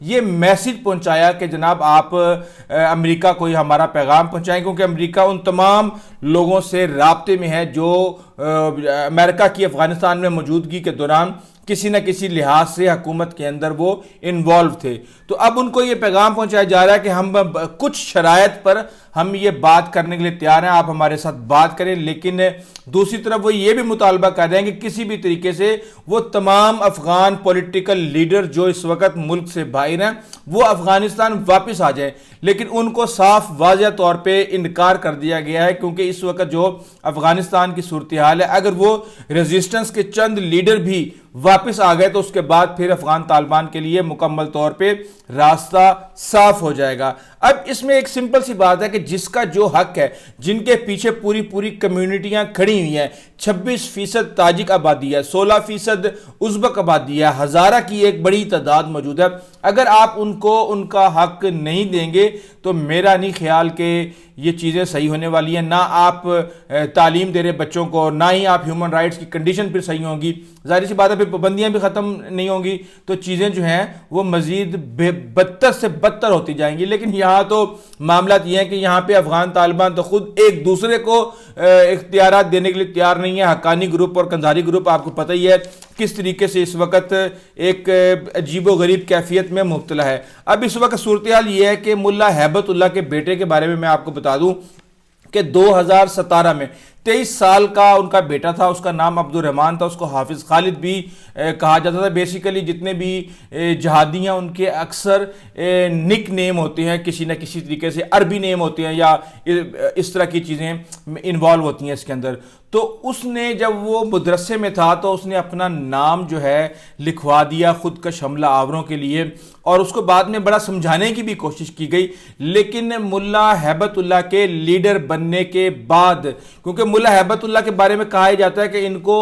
یہ میسج پہنچایا کہ جناب آپ امریکہ کو ہمارا پیغام پہنچائیں، کیونکہ امریکہ ان تمام لوگوں سے رابطے میں ہے جو امریکہ کی افغانستان میں موجودگی کے دوران کسی نہ کسی لحاظ سے حکومت کے اندر وہ انوالو تھے۔ تو اب ان کو یہ پیغام پہنچایا جا رہا ہے کہ ہم کچھ شرائط پر ہم یہ بات کرنے کے لیے تیار ہیں، آپ ہمارے ساتھ بات کریں، لیکن دوسری طرف وہ یہ بھی مطالبہ کر رہے ہیں کہ کسی بھی طریقے سے وہ تمام افغان پولیٹیکل لیڈر جو اس وقت ملک سے باہر ہیں وہ افغانستان واپس آ جائیں، لیکن ان کو صاف واضح طور پہ انکار کر دیا گیا ہے، کیونکہ اس وقت جو افغانستان کی صورتحال ہے، اگر وہ ریزسٹنس کے چند لیڈر بھی واپس آ گئے تو اس کے بعد پھر افغان طالبان کے لیے مکمل طور پہ راستہ صاف ہو جائے گا۔ اب اس میں ایک سمپل سی بات ہے کہ جس کا جو حق ہے، جن کے پیچھے پوری کمیونٹیاں کھڑی ہوئی ہیں، 26% تاجک آبادی ہے، 16% ازبک آبادی ہے، ہزارہ کی ایک بڑی تعداد موجود ہے، اگر آپ ان کو ان کا حق نہیں دیں گے تو میرا نہیں خیال کہ یہ چیزیں صحیح ہونے والی ہیں، نہ آپ تعلیم دے رہے بچوں کو، نہ ہی آپ ہیومن رائٹس کی کنڈیشن پھر صحیح ہوں گی، ظاہر سی بات ہے پھر پابندیاں بھی ختم نہیں ہوں گی، تو چیزیں جو ہیں وہ مزید بدتر سے بدتر ہوتی جائیں گی۔ لیکن یہاں تو معاملات یہ ہیں کہ یہاں پہ افغان طالبان تو خود ایک دوسرے کو اختیارات دینے کے لیے تیار نہیں ہے۔ حقانی گروپ اور قندھاری گروپ آپ کو پتہ ہی ہے کس طریقے سے اس وقت ایک عجیب و غریب کیفیت میں مبتلا ہے۔ اب اس وقت صورتحال یہ ہے کہ ملا ہیبت اللہ کے بیٹے کے بارے میں آپ کو بتا دوں کہ 2017 میں 23 سال کا ان کا بیٹا تھا، اس کا نام عبد الرحمان تھا، اس کو حافظ خالد بھی کہا جاتا تھا۔ بیسیکلی جتنے بھی جہادی ہیں ان کے اکثر نک نیم ہوتے ہیں، کسی نہ کسی طریقے سے عربی نیم ہوتے ہیں یا اس طرح کی چیزیں انوالو ہوتی ہیں اس کے اندر۔ تو اس نے جب وہ مدرسے میں تھا تو اس نے اپنا نام جو ہے لکھوا دیا خودکش حملہ آوروں کے لیے، اور اس کو بعد میں بڑا سمجھانے کی بھی کوشش کی گئی، لیکن ملا ہیبت اللہ کے لیڈر بننے کے بعد، کیونکہ ملا ہیبت اللہ کے بارے میں کہا جاتا ہے کہ ان کو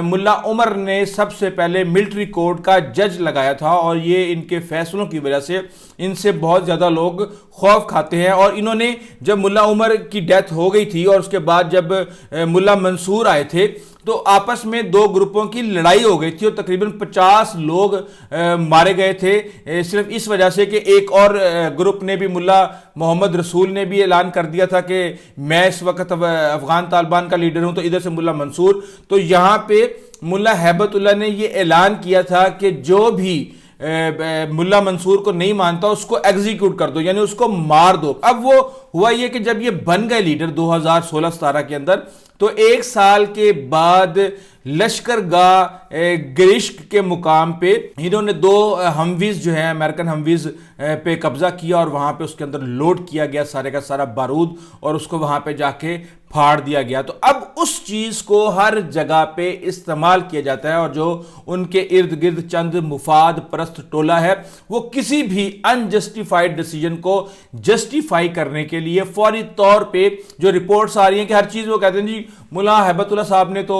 ملا عمر نے سب سے پہلے ملٹری کورٹ کا جج لگایا تھا، اور یہ ان کے فیصلوں کی وجہ سے ان سے بہت زیادہ لوگ خوف کھاتے ہیں۔ اور انہوں نے جب ملا عمر کی ڈیتھ ہو گئی تھی اور اس کے بعد جب ملا منصور آئے تھے تو آپس میں دو گروپوں کی لڑائی ہو گئی تھی اور تقریباً 50 لوگ مارے گئے تھے، صرف اس وجہ سے کہ ایک اور گروپ نے بھی، ملا محمد رسول نے بھی اعلان کر دیا تھا کہ میں اس وقت افغان طالبان کا لیڈر ہوں، تو ادھر سے ملا منصور، تو یہاں پہ ملا ہیبت اللہ نے یہ اعلان کیا تھا کہ جو بھی ملا منصور کو نہیں مانتا اس کو ایگزیکیوٹ کر دو، یعنی اس کو مار دو۔ اب وہ ہوا یہ کہ جب یہ بن گئے لیڈر 2016-17 کے اندر، تو ایک سال کے بعد لشکر گاہ گرشک کے مقام پہ انہوں نے 2 ہمویز جو ہیں امریکن ہمویز پہ قبضہ کیا، اور وہاں پہ اس کے اندر لوڈ کیا گیا سارے کا سارا بارود، اور اس کو وہاں پہ جا کے پھاڑ دیا گیا۔ تو اب اس چیز کو ہر جگہ پہ استعمال کیا جاتا ہے، اور جو ان کے ارد گرد چند مفاد پرست ٹولہ ہے وہ کسی بھی انجسٹیفائڈ ڈیسیجن کو جسٹیفائی کرنے کے لیے فوری طور پہ جو رپورٹس آ رہی ہیں کہ ہر چیز وہ کہتے ہیں جی ملا ہیبت اللہ صاحب نے تو،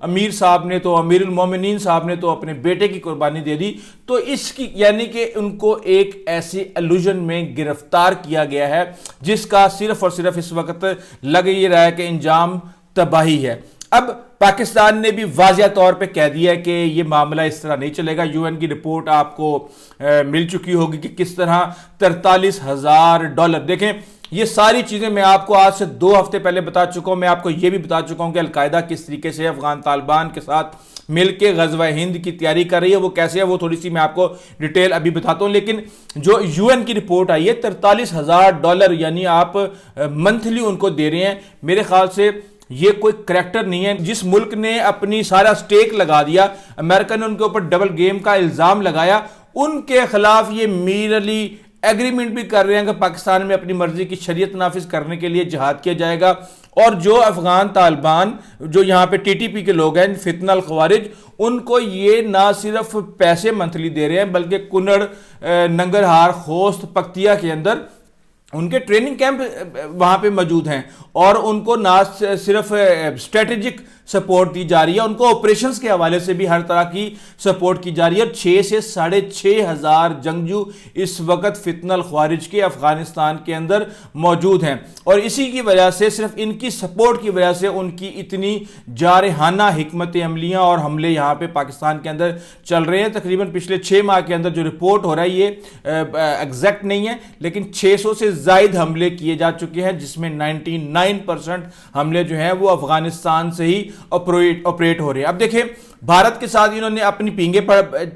امیر صاحب نے تو، امیر المومنین صاحب نے تو اپنے بیٹے کی قربانی دے دی، تو اس کی یعنی کہ ان کو ایک ایسی الوژن میں گرفتار کیا گیا ہے جس کا صرف اور صرف اس وقت لگ یہ رہا ہے کہ انجام تباہی ہے۔ اب پاکستان نے بھی واضح طور پہ کہہ دیا ہے کہ یہ معاملہ اس طرح نہیں چلے گا۔ یو این کی رپورٹ آپ کو مل چکی ہوگی کہ کس طرح $43,000، دیکھیں یہ ساری چیزیں میں آپ کو آج سے 2 ہفتے پہلے بتا چکا ہوں۔ میں آپ کو یہ بھی بتا چکا ہوں کہ القاعدہ کس طریقے سے افغان طالبان کے ساتھ مل کے غزوہ ہند کی تیاری کر رہی ہے، وہ کیسے ہے وہ تھوڑی سی میں آپ کو ڈیٹیل ابھی بتاتا ہوں۔ لیکن جو یو این کی رپورٹ آئی ہے $43,000 یعنی آپ منتھلی ان کو دے رہے ہیں، میرے خیال سے یہ کوئی کریکٹر نہیں ہے۔ جس ملک نے اپنی سارا سٹیک لگا دیا، امریکہ نے ان کے اوپر ڈبل گیم کا الزام لگایا، ان کے خلاف یہ میر علی ایگریمنٹ بھی کر رہے ہیں کہ پاکستان میں اپنی مرضی کی شریعت نافذ کرنے کے لیے جہاد کیا جائے گا، اور جو افغان طالبان جو یہاں پہ ٹی ٹی پی کے لوگ ہیں، فتنہ الخوارج، ان کو یہ نہ صرف پیسے منتھلی دے رہے ہیں بلکہ کنڑ، ننگرہار، خوست، پکتیا کے اندر ان کے ٹریننگ کیمپ وہاں پہ موجود ہیں، اور ان کو نہ صرف اسٹریٹجک سپورٹ دی جا رہی ہے, ان کو آپریشنز کے حوالے سے بھی ہر طرح کی سپورٹ کی جا رہی ہے, اور 6 سے 6,500 جنگجو اس وقت فتنہ الخوارج کے افغانستان کے اندر موجود ہیں, اور اسی کی وجہ سے, صرف ان کی سپورٹ کی وجہ سے ان کی اتنی جارحانہ حکمت عملیاں اور حملے یہاں پہ پاکستان کے اندر چل رہے ہیں. تقریباً پچھلے 6 ماہ کے اندر جو رپورٹ ہو رہا ہے یہ ایگزیکٹ نہیں ہے, لیکن 600 سے زائد حملے کیے جا چکے ہیں, جس میں 99% حملے جو ہیں وہ افغانستان سے ہی آپریٹ ہو رہے ہیں. اب دیکھیں بھارت کے ساتھ انہوں نے اپنی پینگیں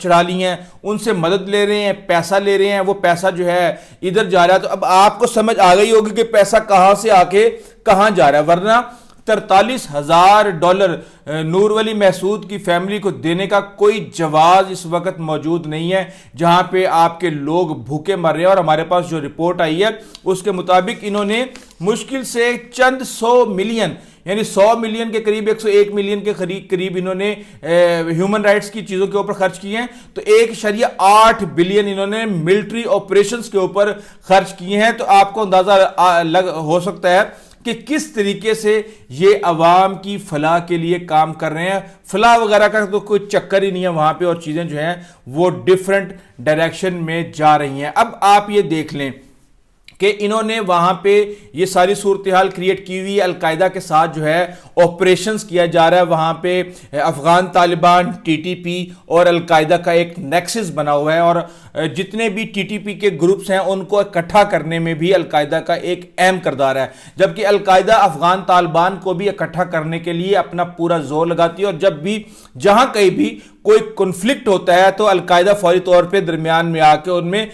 چڑھا لی ہیں, ان سے مدد لے رہے ہیں, پیسہ لے رہے ہیں, وہ پیسہ جو ہے ادھر جا رہا ہے. تو اب آپ کو سمجھ آ گئی ہوگی کہ پیسہ کہاں سے آ کے کہاں جا رہا ہے, ورنہ $43,000 نور ولی محسود کی فیملی کو دینے کا کوئی جواز اس وقت موجود نہیں ہے, جہاں پہ آپ کے لوگ بھوکے مر رہے ہیں. اور ہمارے پاس جو رپورٹ آئی ہے اس کے مطابق انہوں نے مشکل سے چند 100 ملین, یعنی 100 ملین کے قریب 101 ملین کے قریب انہوں نے ہیومن رائٹس کی چیزوں کے اوپر خرچ کیے ہیں, تو 1.8 بلین انہوں نے ملٹری آپریشنز کے اوپر خرچ کیے ہیں. تو آپ کو اندازہ ہو سکتا ہے کہ کس طریقے سے یہ عوام کی فلاح کے لیے کام کر رہے ہیں. فلاح وغیرہ کا تو کوئی چکر ہی نہیں ہے وہاں پہ, اور چیزیں جو ہیں وہ ڈیفرنٹ ڈائریکشن میں جا رہی ہیں. اب آپ یہ دیکھ لیں کہ انہوں نے وہاں پہ یہ ساری صورتحال کریٹ کی ہوئی ہے. القاعدہ کے ساتھ جو ہے آپریشنز کیا جا رہا ہے وہاں پہ, Afghan Taliban, T T P اور القاعدہ کا ایک نیکسس بنا ہوا ہے, اور جتنے بھی ٹی ٹی پی کے گروپس ہیں ان کو اکٹھا کرنے میں بھی القاعدہ کا ایک اہم کردار ہے, جبکہ القاعدہ افغان طالبان کو بھی اکٹھا کرنے کے لیے اپنا پورا زور لگاتی ہے, اور جب بھی جہاں کہیں بھی کوئی کنفلکٹ ہوتا ہے تو القاعدہ فوری طور پہ درمیان میں آ کے ان میں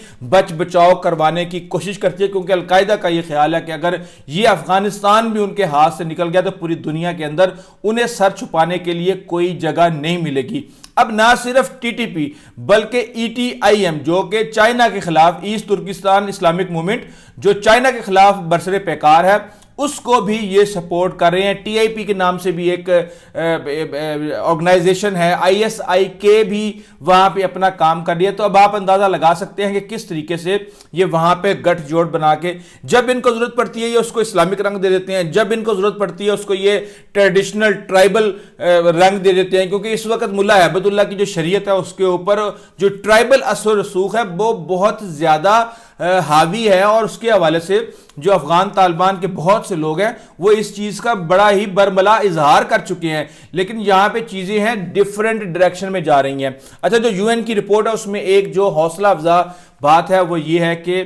بچاؤ کروانے کی کوشش کرتی ہے, کیونکہ القاعدہ کا یہ خیال ہے کہ اگر یہ افغانستان بھی ان کے ہاتھ سے نکل گیا تو پوری دنیا کے اندر انہیں سر چھپانے کے لیے کوئی جگہ نہیں ملے گی. اب نہ صرف ٹی ٹی پی بلکہ ETIM جو کہ چائنا کے خلاف, ایسٹ ترکستان اسلامک موومنٹ جو چائنا کے خلاف برسر پیکار ہے, اس کو بھی یہ سپورٹ کر رہے ہیں. TIP کے نام سے بھی ایک آرگنائزیشن ہے, ISIK بھی وہاں پہ اپنا کام کر رہی ہے. تو اب آپ اندازہ لگا سکتے ہیں کہ کس طریقے سے یہ وہاں پہ گٹھ جوڑ بنا کے, جب ان کو ضرورت پڑتی ہے یہ اس کو اسلامک رنگ دے دیتے ہیں, جب ان کو ضرورت پڑتی ہے اس کو یہ ٹریڈیشنل ٹرائبل رنگ دے دیتے ہیں, کیونکہ اس وقت ملا عبد اللہ کی جو شریعت ہے اس کے اوپر جو ٹرائبل اثر و رسوخ ہے وہ بہت زیادہ حاوی ہے, اور اس کے حوالے سے جو افغان طالبان کے بہت سے لوگ ہیں وہ اس چیز کا بڑا ہی برملا اظہار کر چکے ہیں, لیکن یہاں پہ چیزیں ہیں ڈیفرنٹ ڈائریکشن میں جا رہی ہیں. اچھا, جو UN کی رپورٹ ہے اس میں ایک جو حوصلہ افزا بات ہے وہ یہ ہے کہ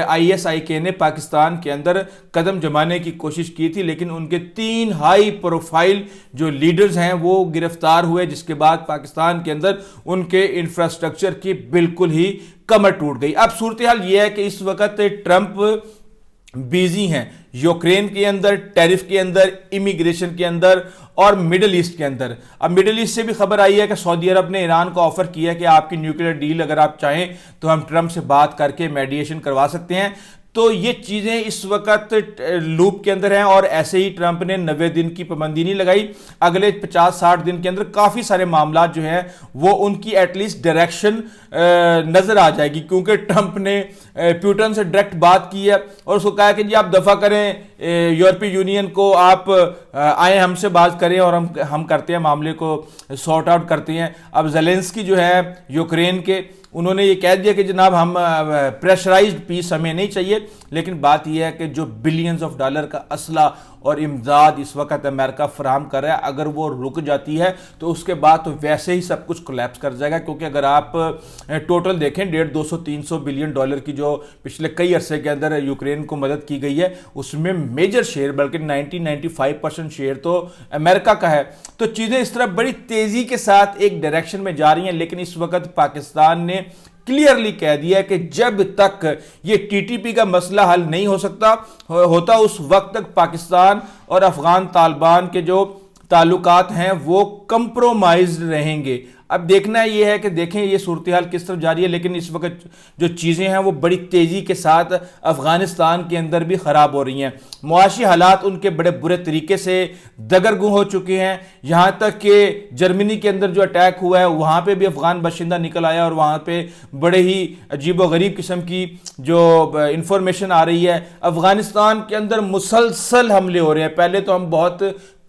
ISIK نے پاکستان کے اندر قدم جمانے کی کوشش کی تھی, لیکن ان کے 3 ہائی پروفائل جو لیڈرز ہیں وہ گرفتار ہوئے, جس کے بعد پاکستان کے اندر ان کے انفراسٹرکچر کی بالکل ہی کمر ٹوٹ گئی. اب صورتحال یہ ہے کہ اس وقت ٹرمپ بیزی ہیں یوکرین کے اندر, ٹیرف کے اندر, امیگریشن کے اندر اور مڈل ایسٹ کے اندر. اب مڈل ایسٹ سے بھی خبر آئی ہے کہ سعودی عرب نے ایران کو آفر کیا ہے کہ آپ کی نیوکلیئر ڈیل اگر آپ چاہیں تو ہم ٹرمپ سے بات کر کے میڈیشن کروا سکتے ہیں. تو یہ چیزیں اس وقت لوپ کے اندر ہیں, اور ایسے ہی ٹرمپ نے 90 دن کی پابندی نہیں لگائی, اگلے 50-60 دن کے اندر کافی سارے معاملات جو ہیں وہ ان کی ایٹ لیسٹ ڈائریکشن نظر آ جائے گی, کیونکہ ٹرمپ نے پیوٹن سے ڈائریکٹ بات کی ہے اور اس کو کہا کہ جی آپ دفع کریں یورپی یونین کو, آپ آئیں ہم سے بات کریں اور ہم کرتے ہیں معاملے کو سارٹ آؤٹ کرتے ہیں. اب زیلنسکی جو ہے یوکرین کے, انہوں نے یہ کہہ دیا کہ جناب ہم پریشرائزڈ پیس ہمیں نہیں چاہیے, لیکن بات یہ ہے کہ جو بلینز آف ڈالر کا اسلحہ اور امداد اس وقت امریکہ فراہم کر رہا ہے, اگر وہ رک جاتی ہے تو اس کے بعد تو ویسے ہی سب کچھ کولیپس کر جائے گا, کیونکہ اگر آپ ٹوٹل دیکھیں 150-200-300 بلین ڈالر کی جو پچھلے کئی عرصے کے اندر یوکرین کو مدد کی گئی ہے اس میں میجر شیئر بلکہ 90-95% شیئر تو امریکہ کا ہے. تو چیزیں اس طرح بڑی تیزی کے ساتھ ایک ڈائریکشن میں جا رہی ہیں, لیکن اس وقت پاکستان نے کلیئرلی کہہ دیا ہے کہ جب تک یہ ٹی ٹی پی کا مسئلہ حل نہیں ہوتا اس وقت تک پاکستان اور افغان طالبان کے جو تعلقات ہیں وہ کمپرومائزڈ رہیں گے. اب دیکھنا یہ ہے کہ دیکھیں یہ صورتحال کس طرف جاری ہے, لیکن اس وقت جو چیزیں ہیں وہ بڑی تیزی کے ساتھ افغانستان کے اندر بھی خراب ہو رہی ہیں. معاشی حالات ان کے بڑے برے طریقے سے دگرگوں ہو چکے ہیں, یہاں تک کہ جرمنی کے اندر جو اٹیک ہوا ہے وہاں پہ بھی افغان باشندہ نکل آیا, اور وہاں پہ بڑے ہی عجیب و غریب قسم کی جو انفارمیشن آ رہی ہے. افغانستان کے اندر مسلسل حملے ہو رہے ہیں, پہلے تو ہم بہت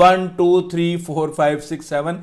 1 2 3 4 5 6 7